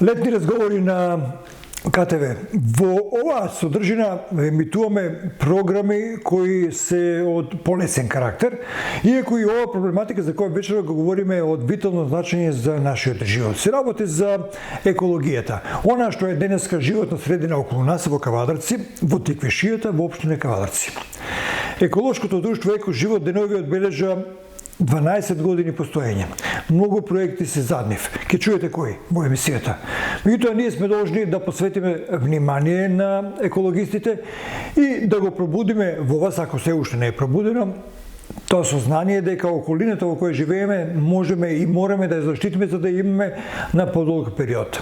Летни разговори на КТВ. Во оваа содржина емитуваме програми кои се од полесен карактер, иако и оваа проблематика за која вечера го говориме е од витално значење за нашиот живот. Се работи за екологијата. Она што е денеска животна средина околу нас во Кавадарци, во Тиквешијата, во општина Кавадарци. Еколошкото друштво Еко Живот денови одбележа 12 години постоење. Многу проекти се заднив. Ке чуете кои во емисијата. Меѓутоа ние сме должни да посветиме внимание на екологистите и да го пробудиме во вас, ако се уште не е пробудено, тоа сознание дека околината во која живееме можеме и мораме да ја заштитиме за да имаме на подолг период.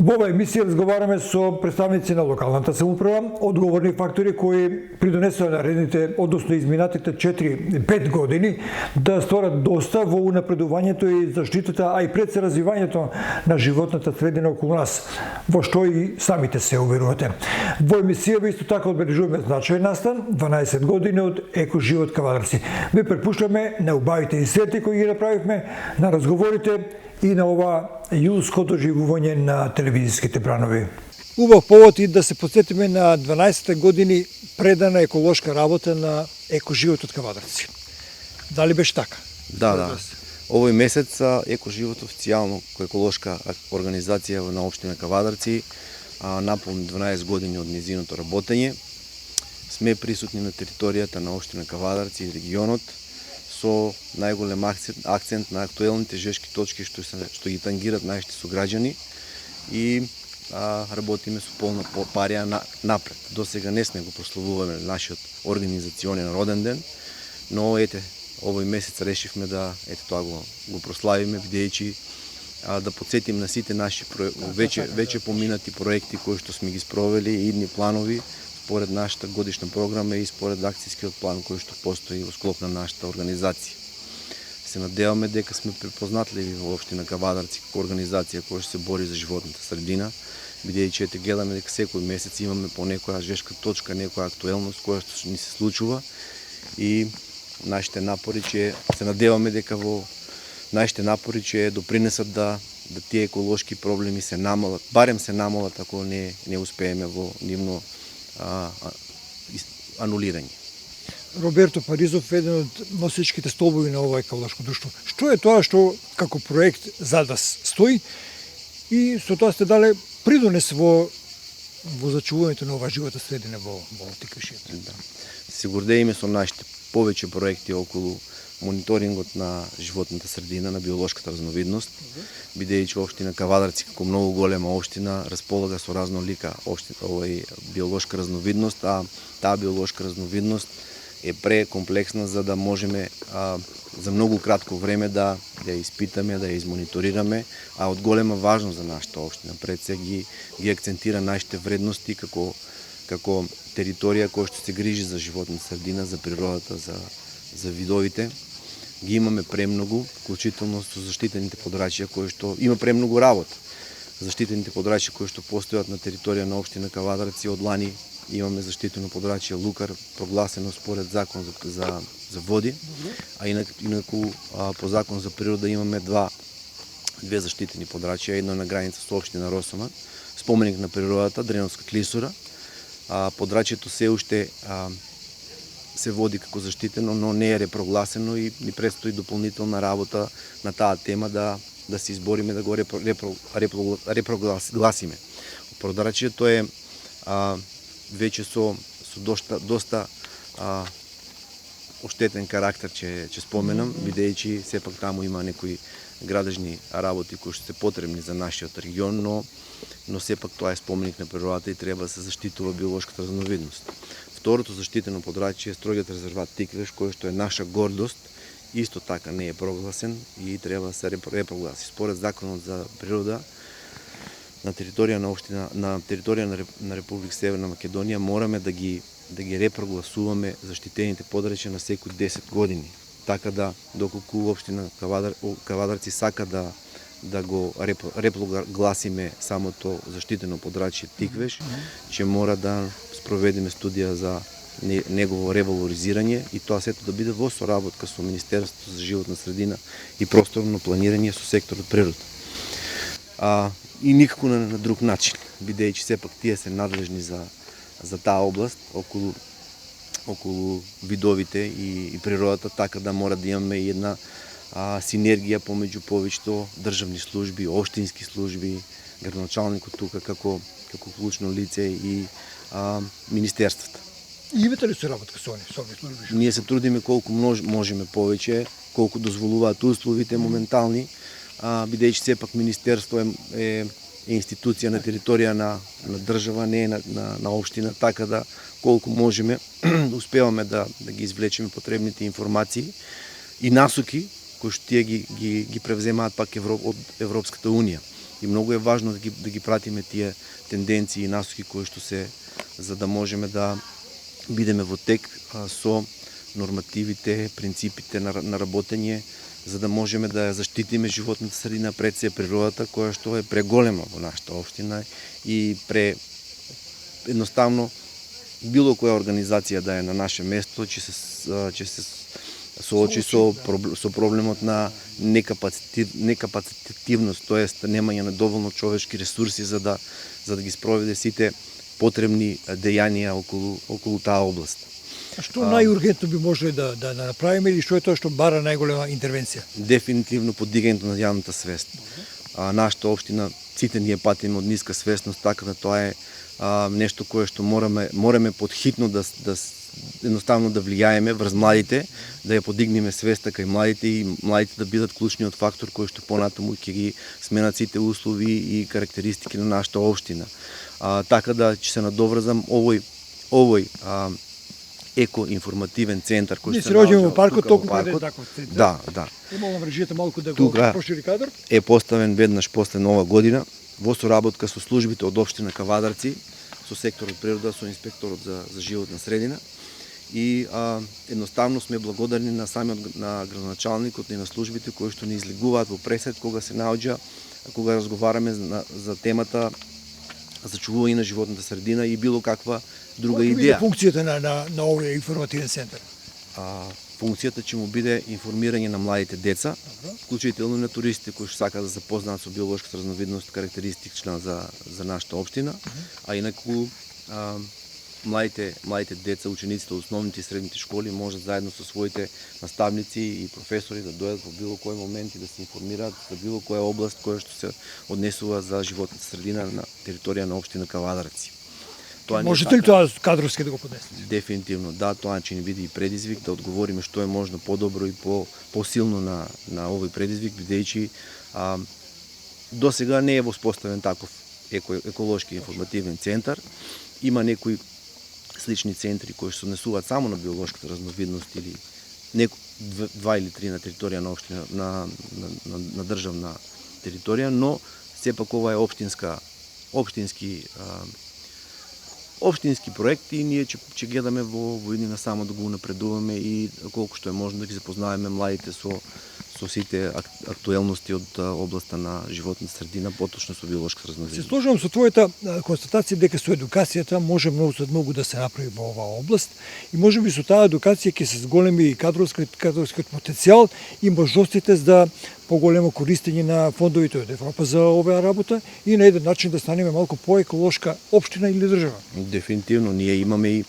Во оваа емисија разговараме со представници на локалната самоуправа, одговорни фактори кои придонесоа наредните, односно изминатите 4-5 години да створат доста во унапредувањето и заштитата, а и пред се развивањето на животната средина околу нас, во што и самите се уверувате. Во емисијава исто така одбележуваме значаен настан, 12 години од Еко Живот Кавадарци. Ве препуштаме на убавите инсерти кои ги направивме, на разговорите и на ова јулско доживување на телевизиските бранови. Убав повод и да се подсетиме на 12 години предана еколошка работа на Еко Живот од Кавадарци. Дали беше така? Да. Овој месец Еко Живот официјално еколошка организација на општина Кавадарци наполни 12 години од незиното работење. Сме присутни на територијата на општина Кавадарци и регионот со најголем акцент на актуелните жешки точки што ги тангират нашите сограѓани и работиме со полна парија напред. До сега не сме го прославуваме нашиот организационен роден ден, но овој месец решивме да тоа го прославиме, бидејќи да подсетим на сите наши веќе поминати проекти кои што сме ги спровели и идни планови според нашата годишна програма и според акцијскиот план кој што постои во склоп на нашата организација. Се надеваме дека сме препознатливи во општина Кавадарци како организација која што се бори за животната средина, бидејќи гледаме дека секој месец имаме по некоја жешка точка, некоја актуелност која што ни се случува и нашите напори се надеваме дека во нашите напори допринесат да тие еколошки проблеми се намалат, барем се намалат ако не успееме во нивно анулирање. Роберто Паризов е еден од носичките столбови на ова еколошко друштво. Што е тоа што како проект зад вас стои и со тоа сте дале придонес во зачувувањето на оваа живота средина во Тиквешијата? Да. Се гордееме со нашите повеќе проекти околу мониторингот на животната средина, на биолошката разновидност, бидејќи општина Кавадарци како многу голема општина располага со разнолика биолошка разновидност, а таа биолошка разновидност е прекомплексна за да можеме за многу кратко време да ја испитаме, да ја измониторираме, а од голема важност за нашата општина. Пред се ги акцентира нашите вредности како територија која што се грижи за животната средина, за природата, за видовите. Ги имаме премногу, вклучително со заштитените подрачја кои што има премногу работа. Заштитените подрачја кои што постојат на територија на општина Кавадарци од лани имаме заштитено подрачје Лукар, прогласено според закон за води, а инаку по закон за природа имаме две заштитени подрачја, едно на граница со општина Росома, споменик на природата, Дреновска клисура. Подрачјето се уште се води како заштитено, но не е репрогласено и ни предстои дополнителна работа на таа тема да се избориме да го репрогласиме. Подрачјето е веќе со доста оштетен карактер, ќе споменам, бидејќи сепак таму има некои градежни работи кои што се потребни за нашиот регион, но сепак тоа е споменик на природата и треба да се заштитува биолошката разновидност. Второто заштитено подрачје е строгиот резерват Тиквеш, кој што е наша гордост, исто така не е прогласен и треба да се репрогласи. Според законот за природа на територија на Република Северна Македонија мораме да ги репрогласуваме заштитените подрачја на секои 10 години. Така да доколку општина Кавадарци сака да го репрогласиме самото заштитено подрачје Тиквеш, ќе мора да спроведеме студија за негово ревалоризирање и тоа сето да биде во соработка со Министерството за животна средина и просторно планирање со секторот природа. и никако на друг начин, бидејќи сепак тие се надлежни за таа област околу видовите и природата, така да мора да имаме и една синергија помеѓу повеќето државни служби, општински служби, градоначалникот тука како клучно лице и министерствата. И имате ли соработка со овие служби? Ние се трудиме колку можеме повеќе, колку дозволуваат условите моментални, бидејќи сепак министерство е институција на територија на држава, не е на општина, така да колку можеме успеваме да ги извлечеме потребните информации и насоки кои што тие ги превземаат пак од Европската унија. И многу е важно да ги пратиме тие тенденции и насоки кои што се, за да можеме да бидеме во тек со нормативите, принципите на работење, за да можеме да ја заштитиме животната средина пред се природата, која што е преголема во нашата општина и едноставно било која организација да е на наше место, ќе се соочи со проблемот на некапацитивност, тоест немање на доволно човечки ресурси за да ги спроведе сите потребни дејанија околу таа област. А што најургентно би можеле да направиме или што е тоа што бара најголема интервенција? Дефинитивно подигањето на јавната свест. Нашата општина, сите ние патиме од ниска свесност, така да тоа е нешто кое што мораме подхитно да едноставно да влијаеме врз младите, да ја подигнеме свеста кај младите и младите да бидат клучниот фактор кој што понатаму ќе ги сменат сите услови и карактеристики на нашата општина. Така да ќе се надоврзам овој еко-информативен центар кој се наоѓа во паркот, толку каде таков центар. Да. Имало мрежите малку да го прошири кадар. Е поставен веднаш после Нова година во соработка со службите од општина Кавадарци, со секторот природа, со инспекторот за животна средина и едноставно сме благодарни на самиот на градоначалникот и на службите кои што ни излегуваат во пресед кога се наоѓа, кога разговараме за темата за чувување на животната средина и било каква друга идеја. Каква е функцијата на овој информативен центар? Функцијата ќе му биде информирање на младите деца, вклучително на туристите кои што сакаат да се запознаат со биолошката разновидност карактеристична за нашата општина, а инаку младите деца, учениците од основните и средните школи можат заедно со своите наставници и професори да дојдат во било кој момент и да се информираат за било која област која што се однесува за животната средина на територија на општина Кавадарци. Можете ли тоа кадровски да го поднесете? Дефинитивно, да, тоа ќе ни биде и предизвик да одговориме што е можно подобро и посилно на овој предизвик, бидејќи досега не е воспоставен таков еколошки информативен центар. Има некои слични центри кои се однесуваат само на биолошката разновидност или два или три на територија на општина на државна територија, но сепак ова е општински проекти и ние ќе гледаме во иднина само да го напредуваме и колку што е можно да ги запознаваме младите со сите актуелности од областа на животната средина, поточно со биолошка разновидност. Се сложувам со твојата констатација дека со едукацијата може многу да се направи во оваа област и можеби со таа едукација ќе се зголеми и кадровскиот потенцијал и можностите за поголемо користење на фондовите од Европа за оваа работа и на еден начин да станеме малку поеколошка општина или држава. Дефинитивно, ние имаме и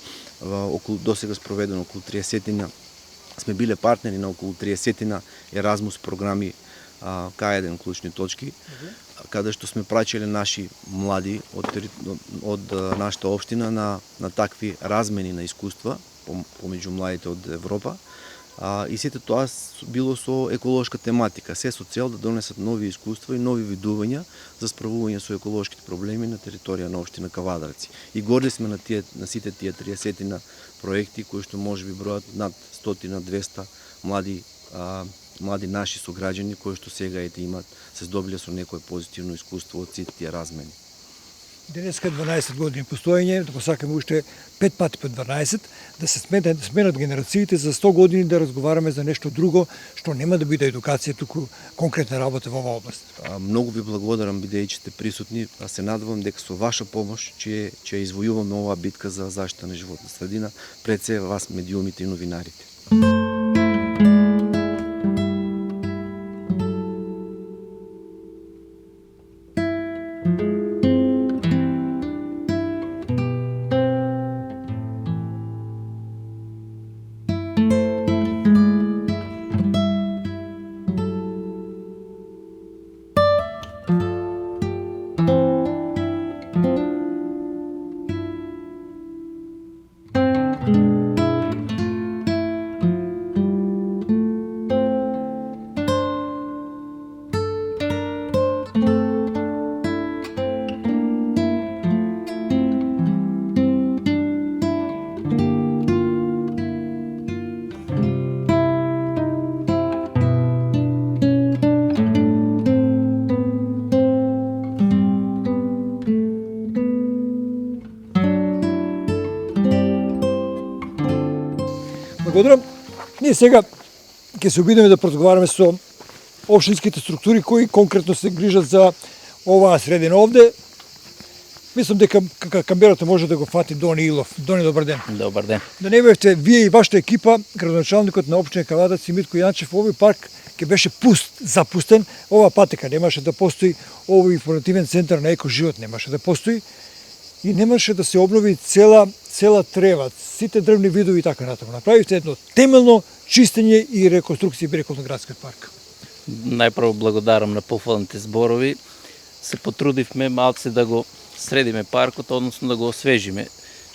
досега спроведено околу 30 сме биле партнери на околу 30 Еразмус програми К1 клучни точки, каде што сме прачеле наши млади од нашата општина на такви размени на искуства помеѓу младите од Европа. И сите тоа било со еколошка тематика, се со цел да донесат нови искуства и нови видувања за справување со еколошките проблеми на територија на општина Кавадарци. И горди сме на сите тие 30 проекти кои што можеби бројат над 100-200 млади наши сограѓани кои што сега се здобиле со некое позитивно искуство од сите тие размени. Денеска 12 години постоење, да посакаме уште 5 пати по 12, да се сменат генерациите за 100 години да разговараме за нешто друго, што нема да биде едукација, туку конкретна работа во оваа област. Многу ви благодарам бидејќи сте присутни, а се надевам дека со ваша помош ќе извојуваме оваа битка за заштита на животна средина, пред се вас медиумите и новинарите. година. Ние сега ќе се обидиме да разговараме со општинските структури кои конкретно се грижат за оваа средина овде. Мислам дека камерата може да го фати Дони Илов. Дони, добар ден. Добар ден. Да не бевте вие и вашата екипа, градоначалникот на општина Кавадарци Митко Јанчев, овој парк ќе беше запустен, ова патека немаше да постои, овој информативен центар на екоживот немаше да постои и немаше да се обнови цела трева, сите дрвни видови и така натаму. Направивте едно темелно чистење и реконструкција бирекот на градскиот парк. Најпрво благодарам на пофалните зборови. Се потрудивме малце да го средиме паркот, односно да го освежиме,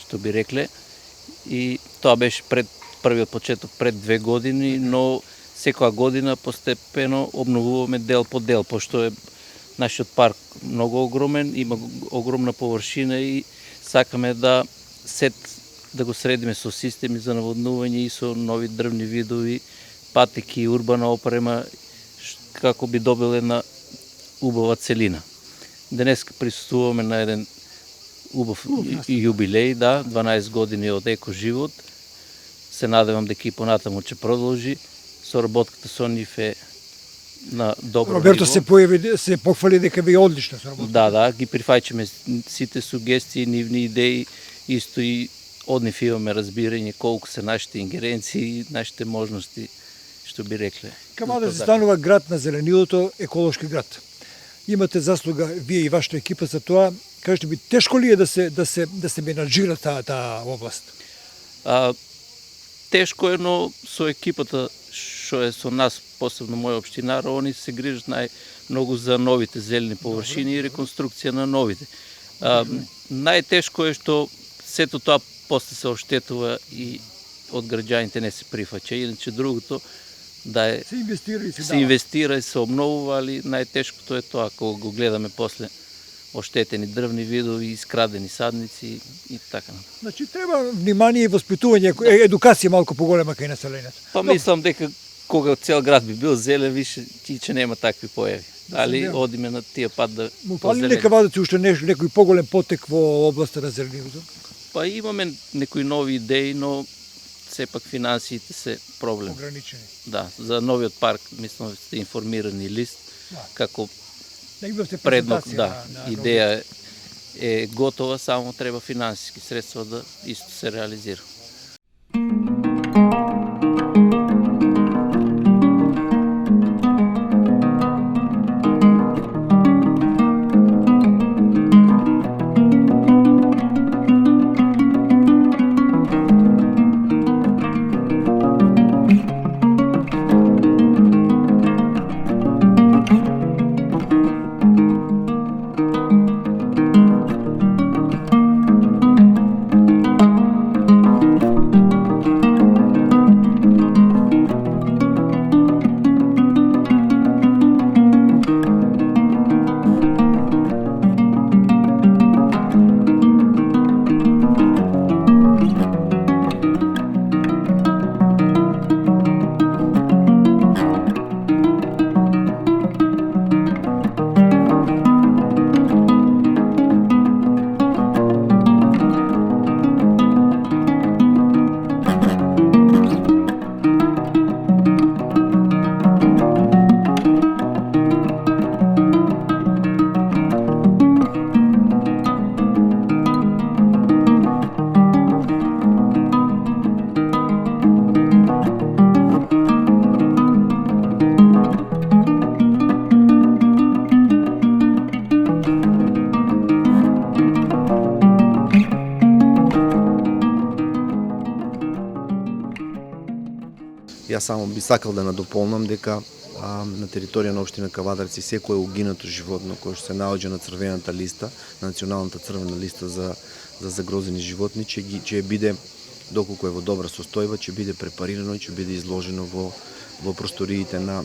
што би рекле. И тоа беше пред првиот почеток пред 2 години, но секоја година постепено обновуваме дел по дел, пошто е нашиот парк многу огромен, има огромна површина и сакаме да го средиме со системи за наводнување и со нови дрвни видови, патеки, урбана опрема, како би добил една убава целина. Денес присуствуваме на еден убав јубилеј, 12 години од екоживот. Се надевам дека и понатаму ќе продолжи. Соработката со нив е на добро Роберто ниво. се похвали дека ви е одлична соработка. Да, ги прифаќаме сите сугестии, нивни идеи, исто и од нив имаме разбирање колку се нашите ингеренции, нашите можности, што би рекле. Кавадарци се станува град на зеленилото, еколошки град. Имате заслуга вие и вашата екипа за тоа. Кажете би, тешко ли е да се менаџира таа област? Тешко е, но со екипата што е со нас, посебно моја општинар, они се грижат најмногу за новите зелени површини и реконструкција на новите. Најтешко е што сето тоа после се оштетува и од граѓаните не се прифаќа. Иначе другото се инвестира и се обновува, али најтешкото е тоа кога го гледаме после оштетени дрвни видови, искрадени садници и така. Значи треба внимание и воспитување, едукација малку поголема кај населението. Мислам дека кога цел град би бил зелен, више че нема такви појави. Али одиме на тие пат да позелени. Фали ли Кавадарци уште некој поголем потек во областа на зеленилото? Па имаме некои нови идеи, но сепак финансиите се проблем. Ограничени. Да, за новиот парк мислам сте информирани лист како преднок, идеја е готова, само треба финансиски средства да исто се реализира. Јас само би сакал да надополнам дека на територија на општина Кавадарци секое угинато животно кое што се наоѓа на црвената листа, националната црвена листа за загрозени животни, ќе биде, доколку е во добра состојба, ќе биде препарирано и ќе биде изложено во просториите на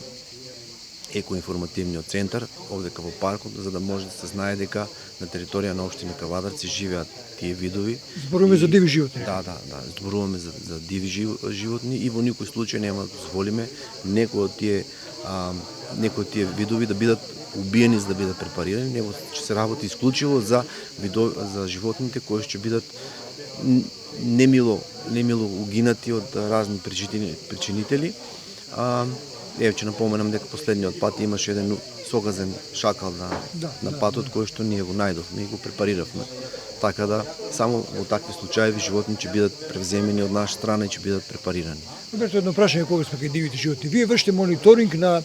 екоинформативниот центар, овдека во паркот, за да може да се знае дека на територија на општина Кавадарци живеат тие видови. Зборуваме за диви животни. Да, зборуваме за диви животни и во никој случај нема да дозволиме некои од тие видови да бидат убиени за да бидат препарирани, него ќе се работи исклучиво за животните кои ќе бидат немило угинати од разни причинители. Еве ќе напоменам дека последниот пат имаше еден согазен шакал на патот кој што ние го најдовме и го препариравме. Така да само во такви случаи животни ќе бидат превземени од наша страна и ќе бидат препарирани. Роберто, едно прашање кога сме кај дивите животни. Вие вршите мониторинг на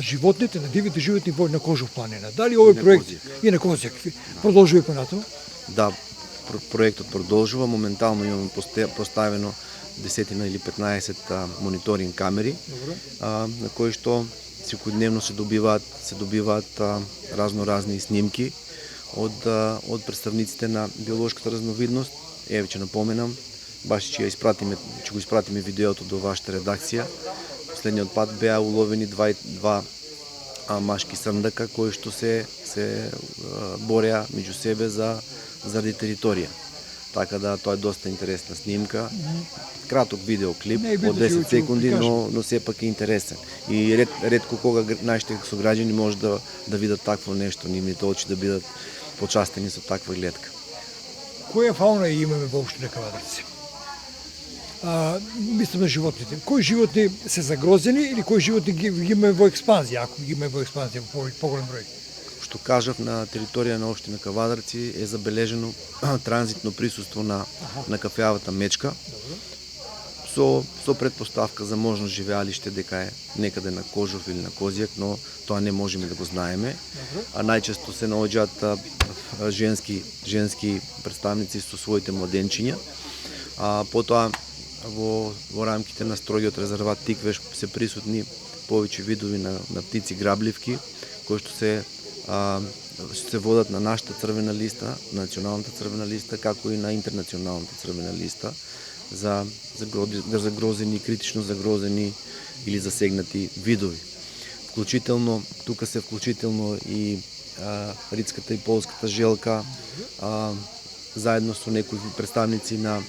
животните, на дивите животни на Кожов планина. Дали овој проект и на Козјак продолжува понатаму? Да, проектот продолжува. Моментално имаме поставено 10 или 15 мониторинг камери, на кои што секојдневно се добиваат разноразни снимки од представниците на биолошката разновидност. Еве ќе напоменам, баш ќе го испратиме видеото до вашата редакција. Последниот пат беа уловени два машки срндака кои што се бореа меѓу себе заради територија. Така да тоа е доста интересна снимка. Краток видеоклип од 10 секунди, но сепак е интересен. И ретко кога нашите сограѓани може да видат такво нешто, нивните очи да бидат почастени со таква гледка. Која фауна имаме во општина Кавадарци? Мислам на животните. Кои животни се загрозени или кои животни ги имаме во експанзија, ако ги имаме во експанзија во поголем број? Што кажав, на територија на општина Кавадарци е забележено транзитно присуство на кафеавата мечка. Со предпоставка за можно живеалиште дека е некаде на Кожов или на Козјак, но тоа не можеме да го знаеме. А најчесто се наоѓаат женски представници со своите младенчиња. Потоа во рамките на строгиот резерват Тиквеш се присутни повеќе видови на птици грабливки, кои што се водат на нашата црвена листа, националната црвена листа, како и на интернационалната црвена листа за загрозени, критично загрозени или засегнати видови. Тука се вклучително и ридската и полската желка, заедно со некои представници на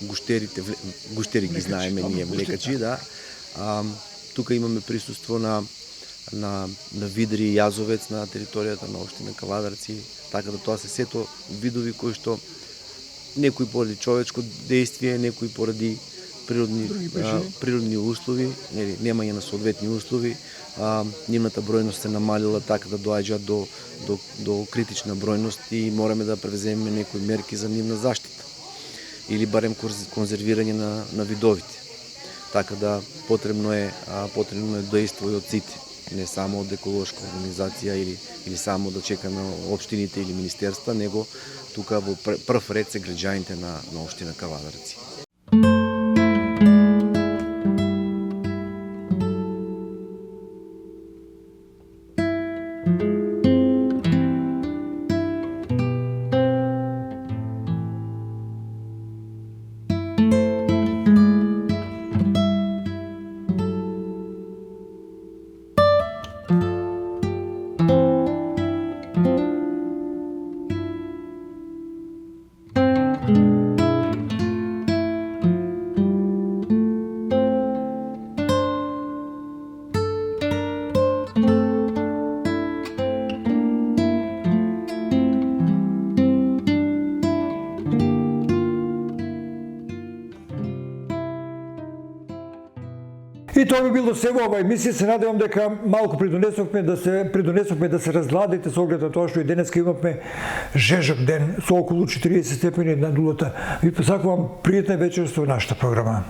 гуштерите, гуштери ги знаеме ние, млекачи, да. Тука имаме присуство на видри и јазовец на територијата на општина Кавадарци, така да тоа се сето видови кои што некои поради човечко действие, некои поради природни услови, немање на соодветни услови, нивната бројност се намалила така да доаѓа до критична бројност и мораме да превземеме некои мерки за нивна заштита или барем конзервирање на видовите. Така да потребно е дејство и од сите, не само од еколошка организација или само да чекаме општините или министерства, него тука во прв ред се граѓаните на општина Кавадарци. И тоа би било се во оваа емисија. Се надевам дека малку придонесовме да се разгладите со оглед на тоа што и денеска имавме жежок ден со околу 40 степени над нулата. Ви посакувам пријатна вечер со нашата програма.